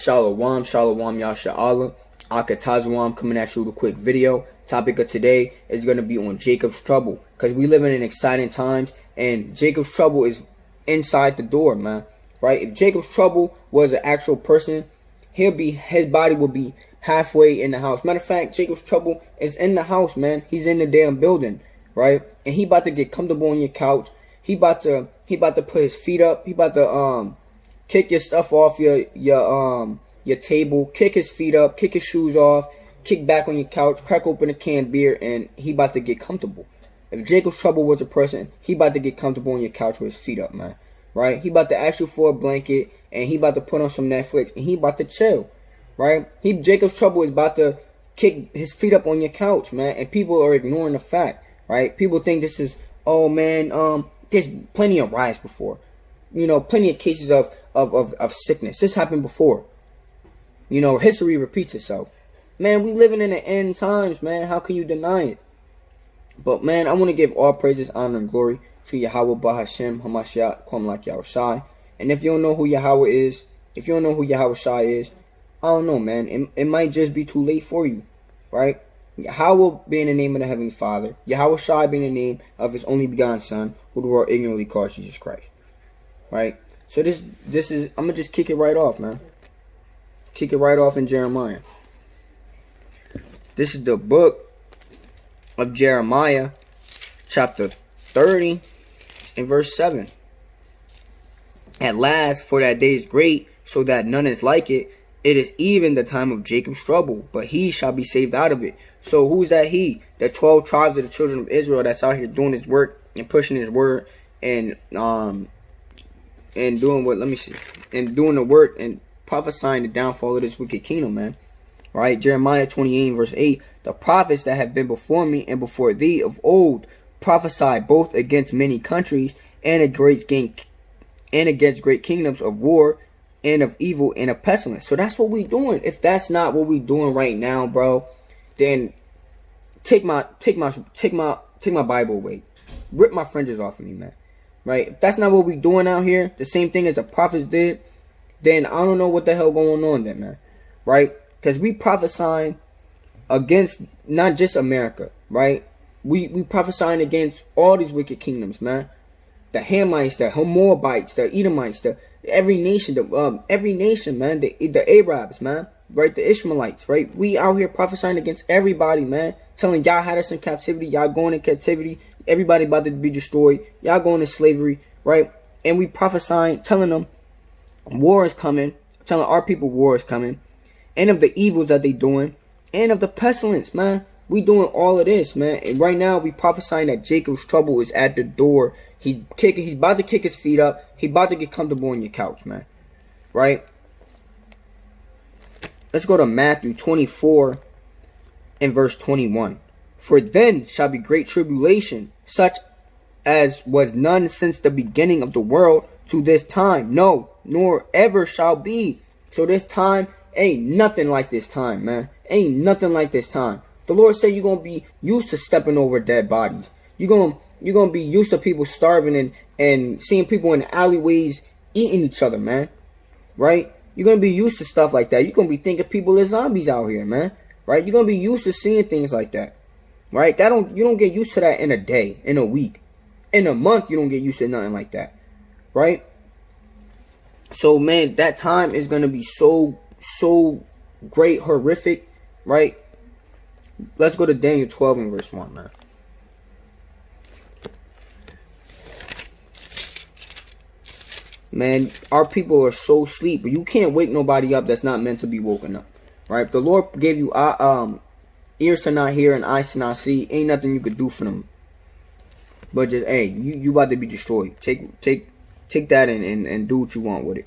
Shalom, Shalom, Yasha Allah. Akatazawam coming at you with a quick video. Topic of today is going to be on Jacob's trouble. Because we live in exciting times. And Jacob's trouble is inside the door, man. Right? If Jacob's trouble was an actual person, his body would be halfway in the house. Matter of fact, Jacob's trouble is in the house, man. He's in the damn building. Right? And he about to get comfortable on your couch. He about to put his feet up. He about to kick your stuff off your table, kick his feet up, kick his shoes off, kick back on your couch, crack open a canned beer, and he about to get comfortable. If Jacob's trouble was a person, he about to get comfortable on your couch with his feet up, man. Right? He about to ask you for a blanket, and he about to put on some Netflix, and he about to chill. Right? Jacob's trouble is about to kick his feet up on your couch, man, and people are ignoring the fact. Right? People think this is, oh man, there's plenty of riots before. You know, plenty of cases of sickness. This happened before. You know, history repeats itself. Man, we living in the end times, man. How can you deny it? But, man, I want to give all praises, honor, and glory to Yahweh Bahashem, Hamashiach, Kwam Lak Yahushai. And if you don't know who Yahweh is, if you don't know who Yahweh Shai is, I don't know, man. It might just be too late for you, right? Yahweh being the name of the Heavenly Father. Yahweh Shai being the name of His only begotten Son, who the world ignorantly calls Jesus Christ. Right? So this is, I'm going to just kick it right off, man. Kick it right off in Jeremiah. This is the book of Jeremiah, chapter 30 and verse 7. At last, for that day is great, so that none is like it. It is even the time of Jacob's trouble, but he shall be saved out of it. So who's that he? The 12 tribes of the children of Israel that's out here doing his work and pushing his word and doing what, and doing the work and prophesying the downfall of this wicked kingdom, man. Right? Jeremiah 28 verse 8. The prophets that have been before me and before thee of old prophesied both against many countries and against great kingdoms of war and of evil and of pestilence. So that's what we doing. If that's not what we doing right now, bro, then take my Bible away. Rip my fringes off of me, man. Right? If that's not what we doing out here, the same thing as the prophets did, then I don't know what the hell going on then, man. Right? Because we prophesying against not just America, right? We prophesying against all these wicked kingdoms, man. The Hamites, the Moabites, the Edomites, every nation, man. The Arabs, man. Right? The Ishmaelites, right? We out here prophesying against everybody, man. Telling y'all had us in captivity, y'all going in captivity, everybody about to be destroyed, y'all going into slavery, right? And we prophesying, telling them war is coming, telling our people war is coming, and of the evils that they doing, and of the pestilence, man. We doing all of this, man. And right now we prophesying that Jacob's trouble is at the door. He's about to kick his feet up. He about to get comfortable on your couch, man. Right? Let's go to Matthew 24 and verse 21. For then shall be great tribulation, such as was none since the beginning of the world to this time. No, nor ever shall be. So this time ain't nothing like this time, man. Ain't nothing like this time. The Lord said you're going to be used to stepping over dead bodies. You're going to be used to people starving and seeing people in the alleyways eating each other, man. Right? You're going to be used to stuff like that. You're going to be thinking people are zombies out here, man. Right? You're going to be used to seeing things like that. Right? You don't get used to that in a day, in a week. In a month, you don't get used to nothing like that. Right? So, man, that time is going to be so great, horrific, right? Let's go to Daniel 12 and verse 1, man. Man, our people are so asleep, but you can't wake nobody up that's not meant to be woken up, right? If the Lord gave you ears to not hear and eyes to not see, ain't nothing you could do for them. But just, hey, you about to be destroyed. Take that and do what you want with it.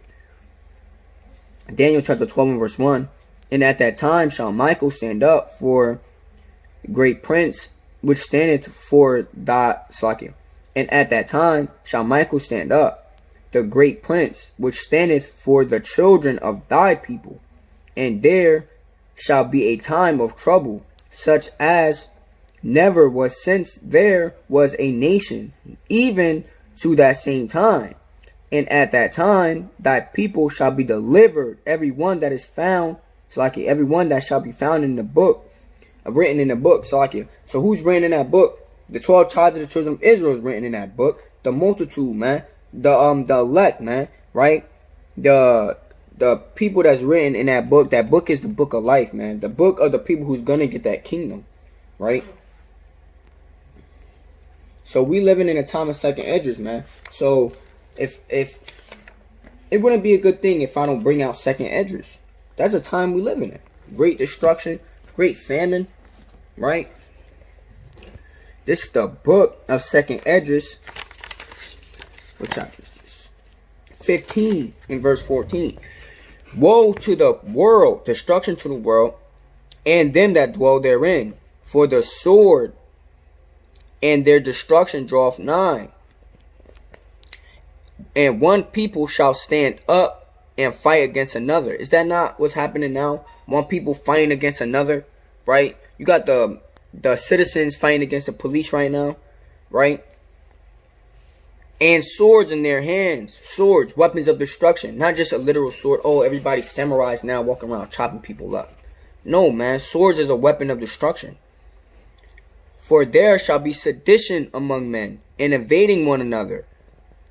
Daniel chapter 12 and verse 1. And at that time shall Michael stand up for great prince, which standeth for thy Slakia. And at that time shall Michael stand up, the great prince, which standeth for the children of thy people. And there shall be a time of trouble, such as never was since there was a nation, even to that same time. And at that time, thy people shall be delivered, every one that is found. So like every one that shall be found in the book, written in the book. So like so who's written in that book? The 12 tribes of the children of Israel is written in that book. The multitude, man. The elect, man. Right? The people that's written in that book. That book is the book of life, man. The book of the people who's gonna get that kingdom. Right? So we living in a time of second Esdras, man. So if it wouldn't be a good thing if I don't bring out second Esdras. That's a time we live in. Great destruction, great famine, right? This is the book of second Esdras. What chapter is this? 15 in verse 14. Woe to the world, destruction to the world, and them that dwell therein, for the sword and their destruction draweth nigh. And one people shall stand up and fight against another. Is that not what's happening now? One people fighting against another, right? You got the citizens fighting against the police right now, right? And swords in their hands. Swords, weapons of destruction. Not just a literal sword. Oh, everybody's samurais now walking around chopping people up. No, man. Swords is a weapon of destruction. For there shall be sedition among men, and invading one another.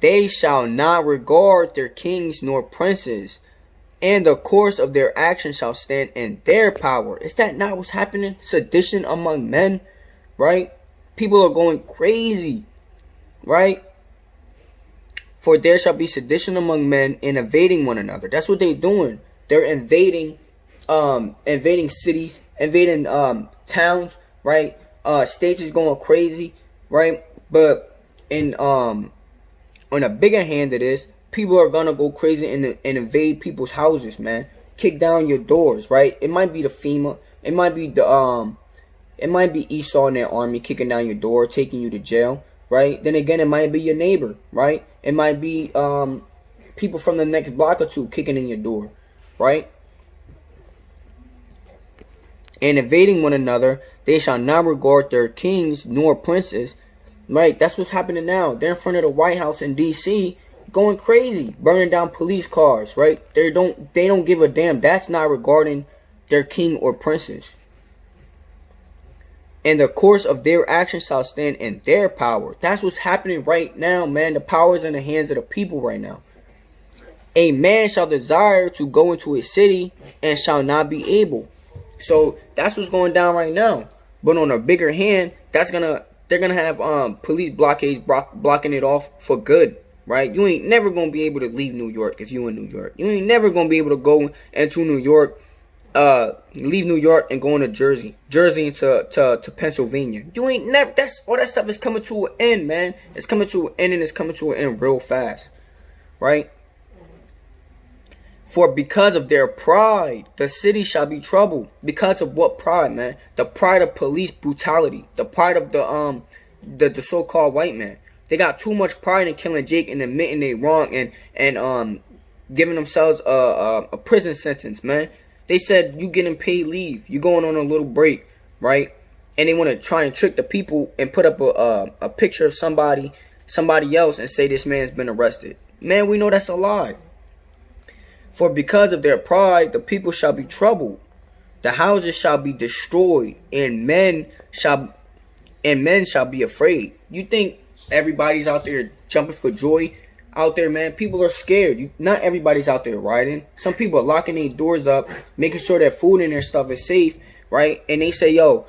They shall not regard their kings nor princes, and the course of their action shall stand in their power. Is that not what's happening? Sedition among men, right? People are going crazy, right? For there shall be sedition among men, and invading one another. That's what they're doing. They're invading cities, invading towns, right? States is going crazy, right? But on a bigger hand of this, people are gonna go crazy and invade people's houses, man. Kick down your doors, right? It might be the FEMA, it might be Esau and their army kicking down your door, taking you to jail, right? Then again, it might be your neighbor, right? It might be people from the next block or two kicking in your door, right? And invading one another, they shall not regard their kings nor princes. Right, that's what's happening now. They're in front of the White House in D.C. going crazy, burning down police cars. Right, they don't give a damn. That's not regarding their king or princes. And the course of their action shall stand in their power. That's what's happening right now, man. The power is in the hands of the people right now. A man shall desire to go into a city and shall not be able. So that's what's going down right now. But on a bigger hand, they're gonna have police blockades blocking it off for good, right? You ain't never gonna be able to leave New York if you in New York. You ain't never gonna be able to go into New York, leave New York and go into Jersey into Pennsylvania. You ain't never. That's all that stuff is coming to an end, man. It's coming to an end, and it's coming to an end real fast, right? For because of their pride, the city shall be troubled. Because of what pride, man? The pride of police brutality. The pride of the so-called white man. They got too much pride in killing Jake and admitting they wrong and giving themselves a prison sentence, man. They said you getting paid leave. You going on a little break, right? And they want to try and trick the people and put up a picture of somebody else and say this man's been arrested. Man, we know that's a lie. For because of their pride, the people shall be troubled. The houses shall be destroyed, and men shall be afraid. You think everybody's out there jumping for joy out there, man? People are scared. Not everybody's out there riding. Some people are locking their doors up, making sure that food and their stuff is safe, right? And they say, yo,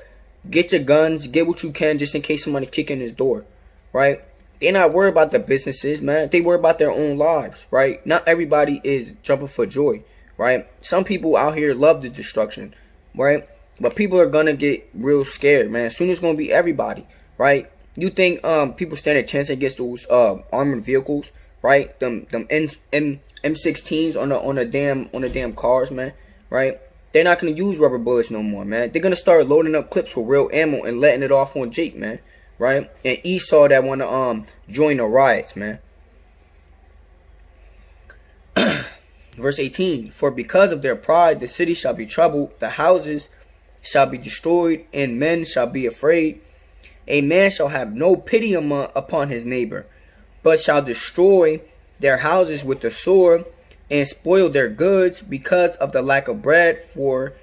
get your guns, get what you can just in case somebody kick in his door, right? They're not worried about the businesses, man. They worry about their own lives, right? Not everybody is jumping for joy, right? Some people out here love the destruction, right? But people are gonna get real scared, man. Soon it's gonna be everybody, right? You think people stand a chance against those armored vehicles, right? Them M16s on the damn cars, man, right? They're not gonna use rubber bullets no more, man. They're gonna start loading up clips with real ammo and letting it off on Jake, man. Right? And Esau that want to join the riots, man. Verse 18. For because of their pride, the city shall be troubled, the houses shall be destroyed, and men shall be afraid. A man shall have no pity upon his neighbor, but shall destroy their houses with the sword, and spoil their goods because of the lack of bread for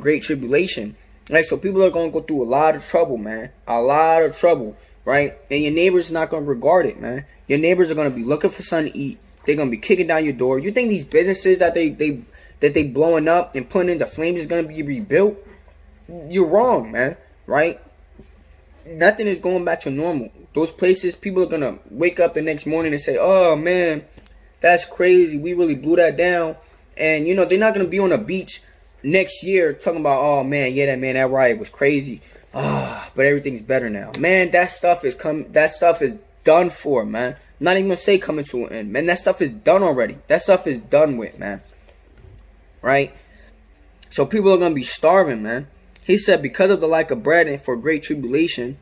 great tribulation. Right, so people are gonna go through a lot of trouble, man. A lot of trouble, right? And your neighbor's not gonna regard it, man. Your neighbors are gonna be looking for something to eat. They're gonna be kicking down your door. You think these businesses that they blowing up and putting into flames is gonna be rebuilt? You're wrong, man. Right? Nothing is going back to normal. Those places, people are gonna wake up the next morning and say, "Oh man, that's crazy. We really blew that down." And you know they're not gonna be on a beach next year talking about, "Oh man, yeah, that riot was crazy. But everything's better now." Man, that stuff is done for, man. I'm not even gonna say coming to an end, man. That stuff is done already. That stuff is done with, man. Right? So people are gonna be starving, man. He said, because of the lack of bread and for great tribulation.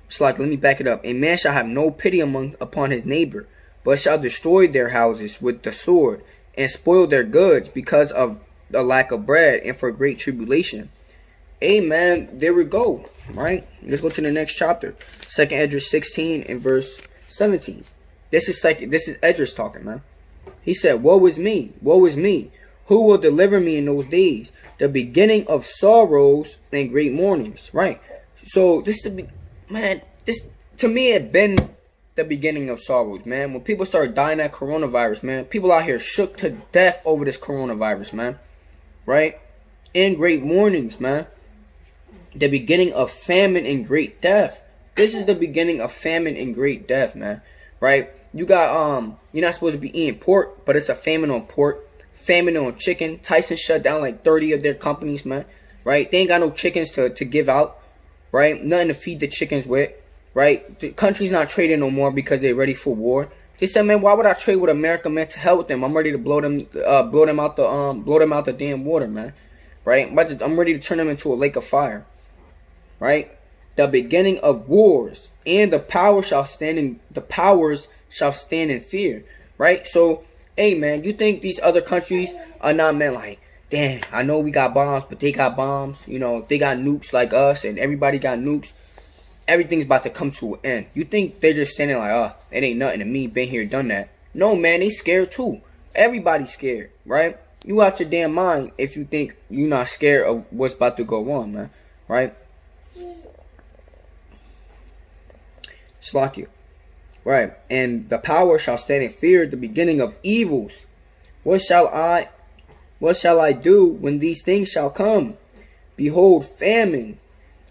It's like, let me back it up. A man shall have no pity upon his neighbor, but shall destroy their houses with the sword, and spoil their goods because of the lack of bread and for great tribulation. Amen. There we go. Right? Let's go to the next chapter. 2nd Esdras 16 and verse 17. This is Esdras talking, man. He said, woe is me, woe is me. Who will deliver me in those days? The beginning of sorrows and great mournings. Right. So this to me had been the beginning of sorrows, man. When people started dying of coronavirus, man, people out here shook to death over this coronavirus, man. Right? And great mournings, man. The beginning of famine and great death. This is the beginning of famine and great death, man. Right? You got you're not supposed to be eating pork, but it's a famine on pork. Famine on chicken. Tyson shut down like 30 of their companies, man. Right? They ain't got no chickens to give out. Right? Nothing to feed the chickens with. Right? The country's not trading no more because they're ready for war. They said, man, why would I trade with America, man? To hell with them. I'm ready to blow them out the damn water, man. Right? I'm ready to turn them into a lake of fire. Right? The beginning of wars, and the powers shall stand in fear. Right? So, hey, man, you think these other countries are not, man, like, damn, I know we got bombs, but they got bombs. You know, they got nukes like us, and everybody got nukes. Everything's about to come to an end. You think they're just standing like, oh, it ain't nothing to me, been here, done that. No, man, they scared too. Everybody's scared, right? You out your damn mind if you think you're not scared of what's about to go on, man. Right? Slack you. Right. And the power shall stand in fear at the beginning of evils. What shall I do when these things shall come? Behold, famine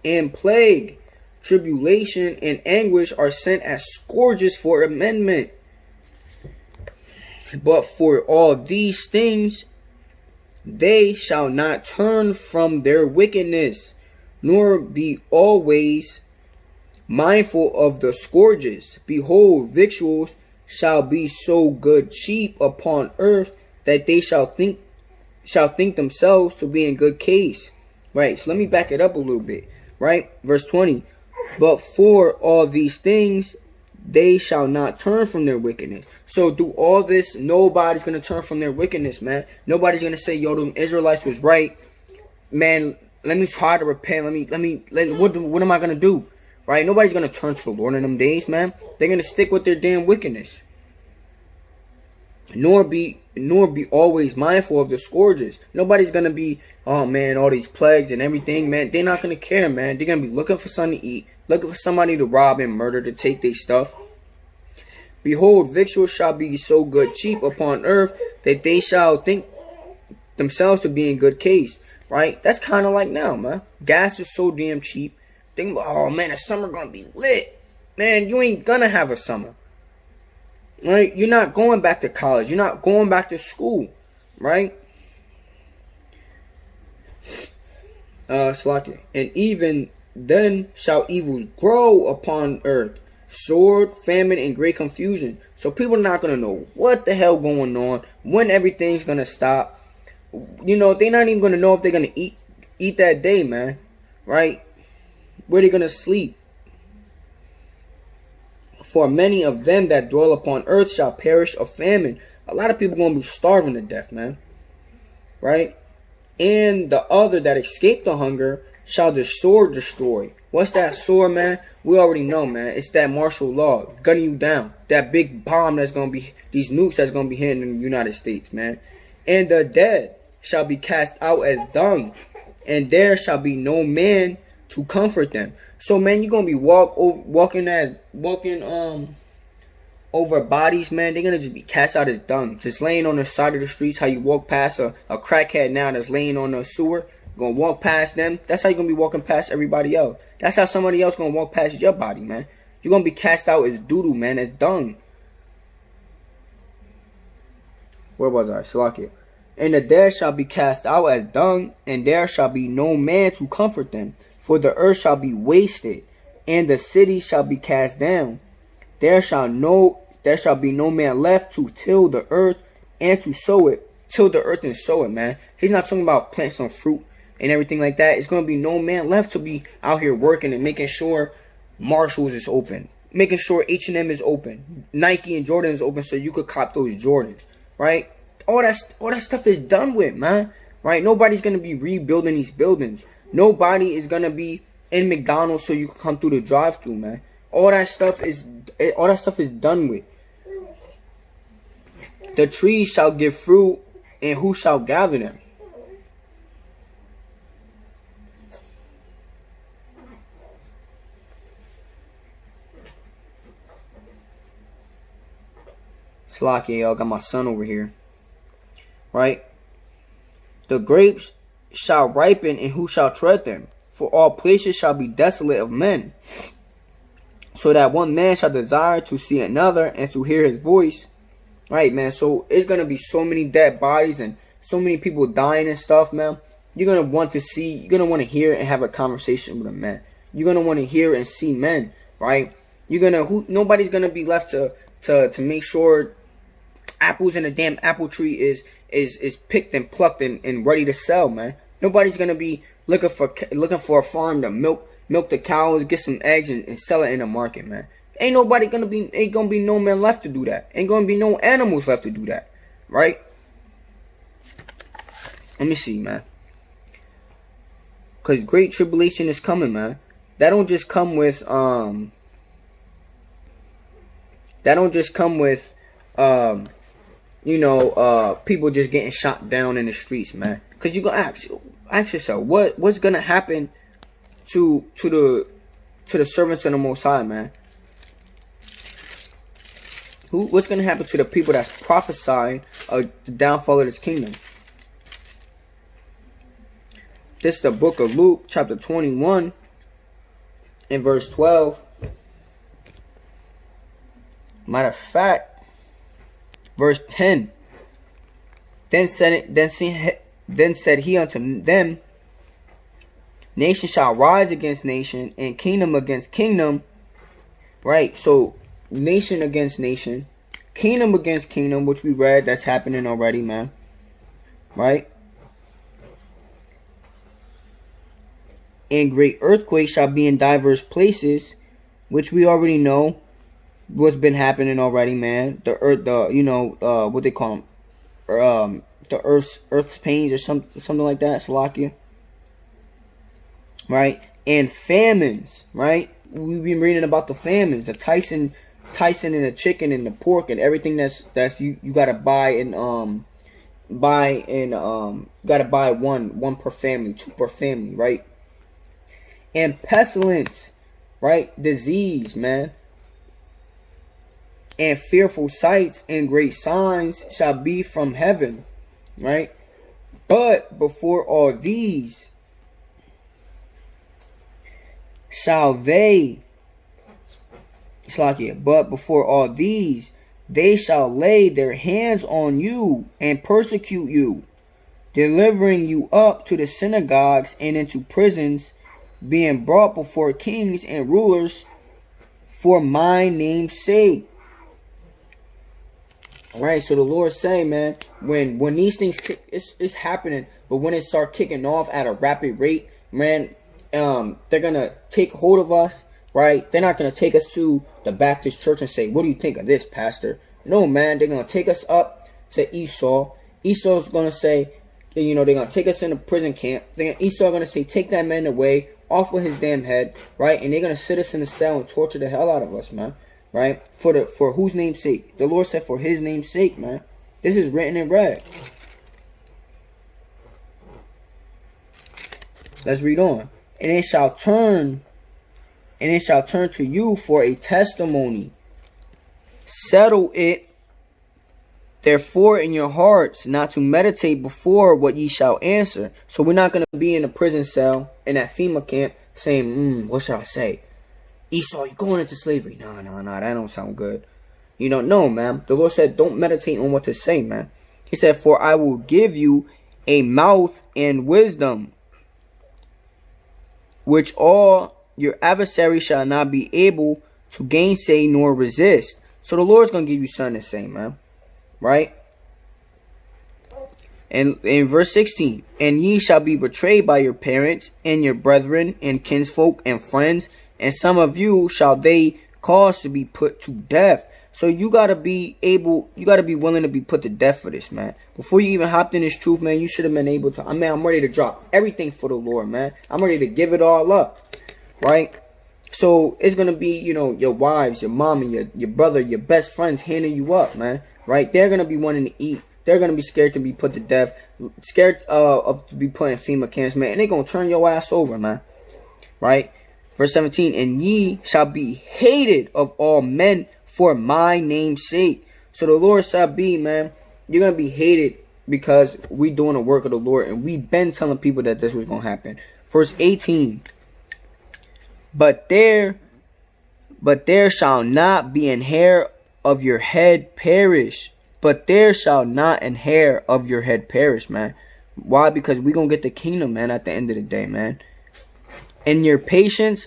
and plague, tribulation and anguish are sent as scourges for amendment. But for all these things, they shall not turn from their wickedness, nor be always mindful of the scourges. Behold, victuals shall be so good cheap upon earth that they shall think themselves to be in good case. Right, so let me back it up a little bit. Right, verse 20. But for all these things, they shall not turn from their wickedness. So through all this, nobody's going to turn from their wickedness, man. Nobody's going to say, yo, the Israelites was right. Man, let me try to repent. What am I going to do? Right? Nobody's going to turn to the Lord in them days, man. They're going to stick with their damn wickedness. Nor be always mindful of the scourges. Nobody's going to be, oh man, all these plagues and everything, man. They're not going to care, man. They're going to be looking for something to eat. Looking for somebody to rob and murder, to take their stuff. Behold, victuals shall be so good cheap upon earth that they shall think themselves to be in good case. Right? That's kind of like now, man. Gas is so damn cheap. Think, oh man, the summer going to be lit. Man, you ain't going to have a summer. Right? You're not going back to college. You're not going back to school. Right? And even then shall evils grow upon earth. Sword, famine, and great confusion. So people are not going to know what the hell going on. When everything's going to stop. You know, they're not even going to know if they're going to eat that day, man. Right? Where they going to sleep. For many of them that dwell upon earth shall perish of famine. A lot of people going to be starving to death, man. Right? And the other that escape the hunger shall the sword destroy. What's that sword, man? We already know, man. It's that martial law, gunning you down. That big bomb that's gonna be, these nukes that's gonna be hitting in the United States, man. And the dead shall be cast out as dung, and there shall be no man to comfort them. So, man, you're gonna be walking over bodies, man. They're gonna just be cast out as dung, just laying on the side of the streets. How you walk past a crackhead now that's laying on the sewer, you're gonna walk past them. That's how you're gonna be walking past everybody else. That's how somebody else gonna walk past your body, man. You're gonna be cast out as doo-doo, man, as dung. Where was I? Salakia. And the dead shall be cast out as dung, and there shall be no man to comfort them. For the earth shall be wasted, and the city shall be cast down. There shall be no man left to till the earth and to sow it. Till the earth and sow it, man. He's not talking about plant some fruit and everything like that. It's going to be no man left to be out here working and making sure Marshalls is open. Making sure H&M is open. Nike and Jordan is open so you could cop those Jordans. Right? All that stuff is done with, man. Right? Nobody's going to be rebuilding these buildings. Nobody is going to be in McDonald's so you can come through the drive-thru, man. All that stuff is done with. The trees shall give fruit, and who shall gather them? Slacky, y'all, got my son over here. Right? The grapes shall ripen, and who shall tread them? For all places shall be desolate of men. So that one man shall desire to see another and to hear his voice. Right, man. So it's going to be so many dead bodies and so many people dying and stuff, man. You're going to want to see, you're going to want to hear and have a conversation with a man. You're going to want to hear and see men, right? Nobody's going to be left to make sure apples in a damn apple tree is picked and plucked and ready to sell, man. Nobody's going to be looking for a farm to milk the cows, get some eggs, and sell it in the market, man. Ain't gonna be no man left to do that. Ain't gonna be no animals left to do that, right? Let me see, man. Cause great tribulation is coming, man. That don't just come with people just getting shot down in the streets, man. Cause you gonna ask yourself, what's gonna happen to the servants of the Most High, man? What's gonna happen to the people that's prophesying the downfall of this kingdom? This is the book of Luke, chapter 21, and verse 12. Matter of fact, verse 10. Then said he unto them, nation shall rise against nation, and kingdom against kingdom. Right, so nation against nation, kingdom against kingdom, which we read, that's happening already, man. Right? And great earthquakes shall be in diverse places, which we already know what's been happening already, man. The earth, what they call them, the earth's pains or something like that, Salakia. Right? And famines, right? We've been reading about the famines, the Tyson and the chicken and the pork and everything that's you gotta buy gotta buy one per family, two per family, right? And pestilence, right? Disease, man. And fearful sights and great signs shall be from heaven, right? But before all these shall they, but before all these they shall lay their hands on you and persecute you, delivering you up to the synagogues and into prisons, being brought before kings and rulers for my name's sake. Alright, so the Lord say, man, when these things it's happening, but when it start kicking off at a rapid rate, man, they're gonna take hold of us, right? They're not gonna take us to the Baptist church and say, what do you think of this, pastor? No, man, they're gonna take us up to Esau. Esau's gonna say, they're gonna take us in a prison camp. Esau's gonna say, take that man away. off with his damn head, right? And they're gonna sit us in the cell and torture the hell out of us, man. Right? For whose name's sake? The Lord said for his name's sake, man. This is written in red. Let's read on. And it shall turn to you for a testimony. Settle it therefore in your hearts, not to meditate before what ye shall answer. So we're not going to be in a prison cell in that FEMA camp saying, what should I say? Esau, you going into slavery. Nah, that don't sound good. You know, no, man. The Lord said, don't meditate on what to say, man. He said, for I will give you a mouth and wisdom, which all your adversaries shall not be able to gainsay nor resist. So the Lord's going to give you something to say, man. Right? And in verse 16, and ye shall be betrayed by your parents and your brethren and kinsfolk and friends, and some of you shall they cause to be put to death. So you gotta be willing to be put to death for this, man. Before you even hopped in this truth, man, you should have been able to. I'm ready to drop everything for the Lord, man. I'm ready to give it all up, right? So it's gonna be, you know, your wives, your mom, and your brother, your best friends handing you up, man. Right? They're gonna be wanting to eat. They're gonna be scared to be put to death, scared of to be put in FEMA camps, man. And they're gonna turn your ass over, man. Right? Verse 17, and ye shall be hated of all men for my name's sake. So the Lord shall be, man, you're going to be hated because we doing the work of the Lord. And we've been telling people that this was going to happen. Verse 18, but there shall not be an hair of your head perish. But there shall not an hair of your head perish, man. Why? Because we going to get the kingdom, man, at the end of the day, man. In your patience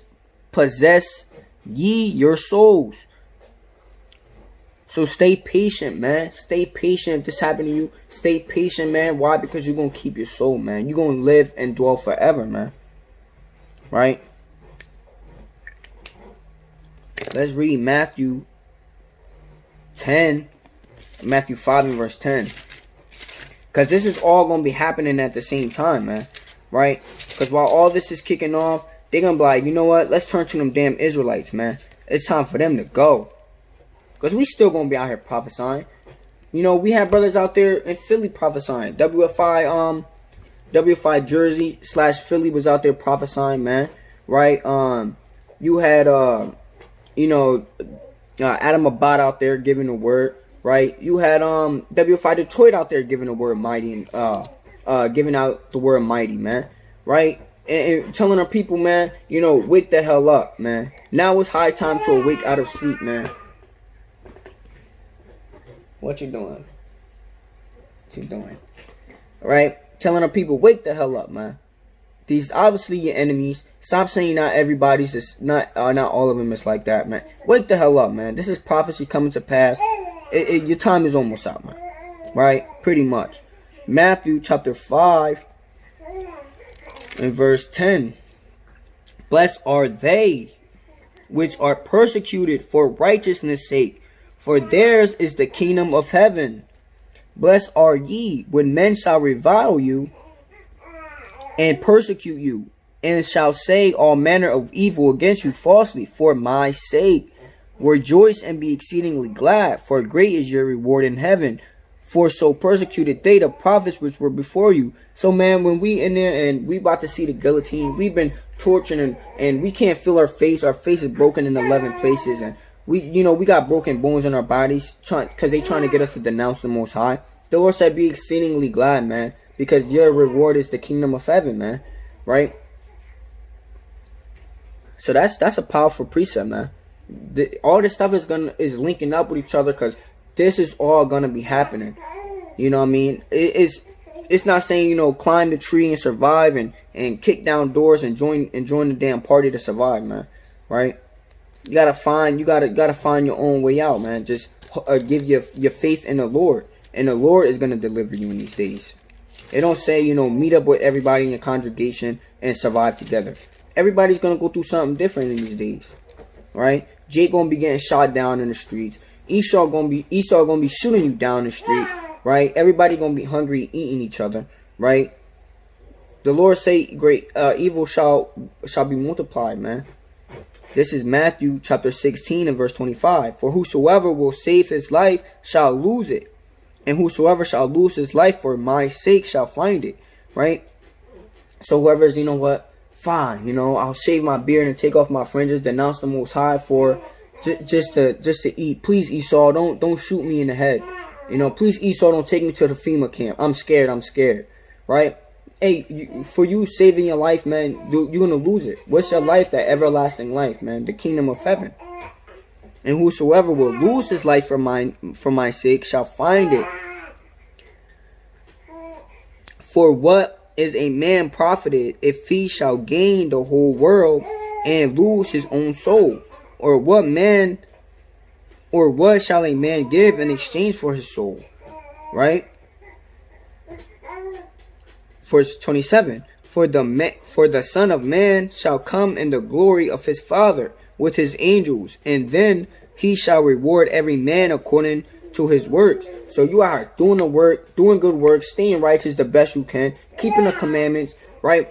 possess ye your souls. So stay patient, man. Stay patient. If this happened to you, stay patient, man. Why? Because you're going to keep your soul, man. You're going to live and dwell forever, man. Right? Let's read Matthew 5 and verse 10. Because this is all going to be happening at the same time, man. Right? Because while all this is kicking off, they're going to be like, you know what? Let's turn to them damn Israelites, man. It's time for them to go. Because we still going to be out here prophesying. You know, we have brothers out there in Philly prophesying. WFI Jersey / Philly was out there prophesying, man. Right? You had, Adam Abad out there giving the word. Right? You had WFI Detroit out there giving the word mighty and giving out the word mighty, man. Right? And telling our people, man, you know, wake the hell up, man. Now it's high time to awake out of sleep, man. What you doing? What you doing? Right? Telling our people, wake the hell up, man. These obviously your enemies. Stop saying not everybody's just not all of them is like that, man. Wake the hell up, man. This is prophecy coming to pass. Your time is almost out, man. Right? Pretty much. Matthew chapter 5 and verse 10. Blessed are they which are persecuted for righteousness' sake, for theirs is the kingdom of heaven. Blessed are ye when men shall revile you and persecute you, and shall say all manner of evil against you falsely for my sake. Rejoice and be exceedingly glad, for great is your reward in heaven. For so persecuted they the prophets which were before you. So, man, when we in there and we about to see the guillotine, we've been torturing and we can't feel our face. Our face is broken in 11 places, and we got broken bones in our bodies, because they trying to get us to denounce the Most High. The Lord said, be exceedingly glad, man, because your reward is the kingdom of heaven, man. Right? So that's a powerful precept, man. All this stuff is linking up with each other, because this is all gonna be happening. You know what I mean? It's not saying, you know, climb the tree and survive and kick down doors and join the damn party to survive, man. Right? You gotta find your own way out, man. Just give your faith in the Lord, and the Lord is gonna deliver you in these days. It don't say, you know, meet up with everybody in your congregation and survive together. Everybody's gonna go through something different in these days, right? Jake gonna be getting shot down in the streets. Esau gonna be shooting you down the streets, right? Everybody gonna be hungry, eating each other, right? The Lord say great evil shall be multiplied, man. This is Matthew chapter 16 and verse 25. For whosoever will save his life shall lose it, and whosoever shall lose his life for my sake shall find it. Right? So whoever's, you know what, fine, you know, I'll shave my beard and take off my fringes, denounce the Most High for just to eat. Please, Esau, don't shoot me in the head. You know, please, Esau, don't take me to the FEMA camp. I'm scared. Right? Hey, for you saving your life, man, you're going to lose it. What's your life? That everlasting life, man. The kingdom of heaven. And whosoever will lose his life for my sake shall find it. For what is a man profited if he shall gain the whole world and lose his own soul? Or what shall a man give in exchange for his soul? Right? Verse 27, for the Son of Man shall come in the glory of his Father with his angels, and then he shall reward every man according to his works. So you are doing the work, doing good works, staying righteous the best you can, keeping the commandments, right?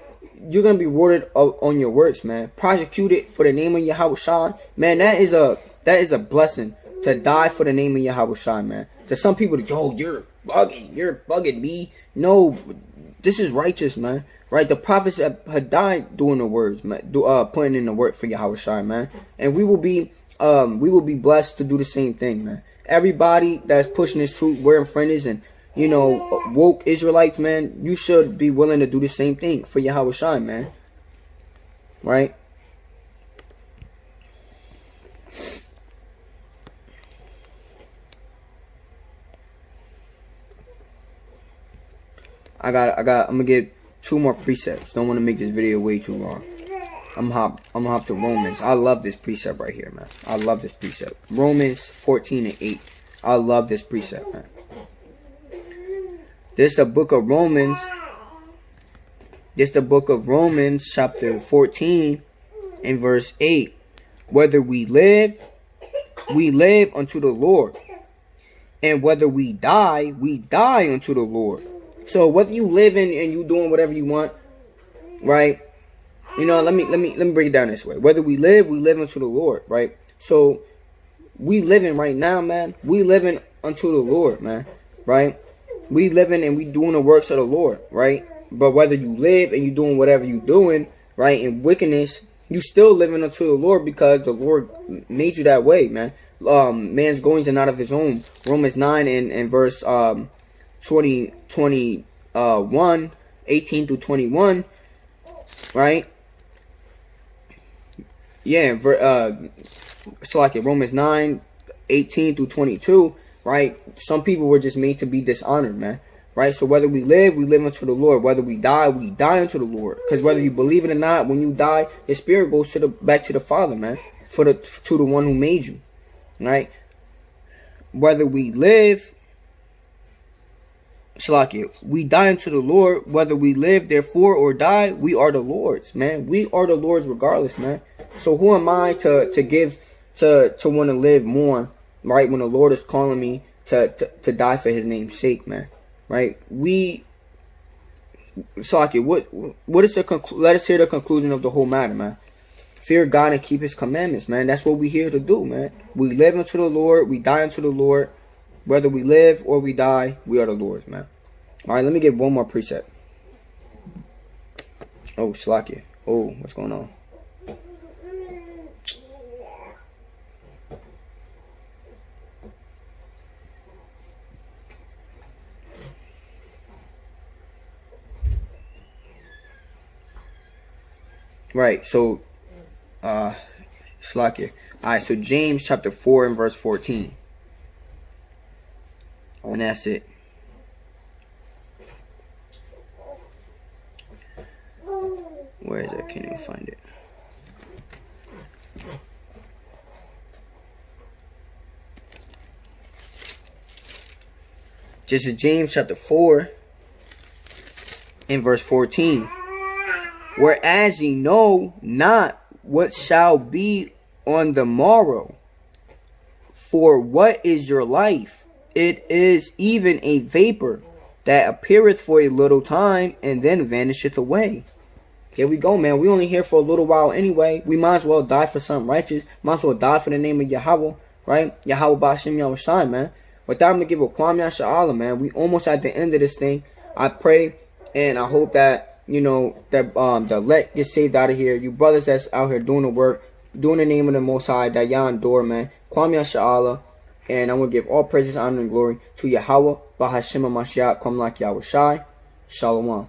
You're going to be rewarded on your works, man. Prosecuted for the name of Yahushua, man, that is a blessing to die for the name of Yahushua, man. To some people, yo, you're bugging me. No, this is righteous, man. Right? The prophets had died doing the words, man. Putting in the work for Yahushua, man. And we will be blessed to do the same thing, man. Everybody that's pushing this truth, wearing fringes and, you know, woke Israelites, man, you should be willing to do the same thing for Yahushua, man. Right? I'm gonna get 2 more precepts. Don't want to make this video way too long. I'm gonna hop to Romans. I love this precept right here, man. I love this precept. Romans 14 and 8. I love this precept, man. This is the book of Romans. This is the book of Romans, chapter 14 and verse 8. Whether we live unto the Lord. And whether we die unto the Lord. So whether you living and you doing whatever you want, right? You know, let me break it down this way. Whether we live unto the Lord, right? So we living right now, man. We living unto the Lord, man, right? We living and we doing the works of the Lord, right? But whether you live and you doing whatever you doing, right, in wickedness, you still living unto the Lord because the Lord made you that way, man. Man's goings are not of his own. Romans 9 and verse 21, 18 through 21, right? Yeah, so like in Romans 9, 18 through 22, right? Some people were just made to be dishonored, man. Right? So whether we live unto the Lord. Whether we die unto the Lord. Because whether you believe it or not, when you die, the spirit goes back to the Father, man. To the one who made you. Right? Whether we live, we die unto the Lord. Whether we live, therefore, or die, we are the Lord's, man. We are the Lord's regardless, man. So who am I to want to live more, right? When the Lord is calling me to die for his name's sake, man. Right? What is let us hear the conclusion of the whole matter, man. Fear God and keep his commandments, man. That's what we're here to do, man. We live unto the Lord, we die unto the Lord. Whether we live or we die, we are the Lord's, man. Alright, let me get 1 more precept. Oh, Slakia. Oh, what's going on? Right, so Slakia. Alright, so James chapter 4 and verse 14. And that's it. Where is it? I can't even find it. Just in James chapter 4 and verse 14. Whereas ye know not what shall be on the morrow. For what is your life? It is even a vapor that appeareth for a little time and then vanisheth away. Here we go, man. We only here for a little while anyway. We might as well die for something righteous. Might as well die for the name of Yahweh, right? Yahweh Ba'ashem Yahushai, man. With that, I'm going to give a Kwam Yasha'Allah, man. We almost at the end of this thing. I pray and I hope that, you know, that the elect get saved out of here. You brothers that's out here doing the work, doing the name of the Most High, that y'all endure, man. Kwam Yasha'Allah. And I'm going to give all praises, honor, and glory to Yahweh Ba'ashem Mashiach, Kwam Yahushai. Shalom.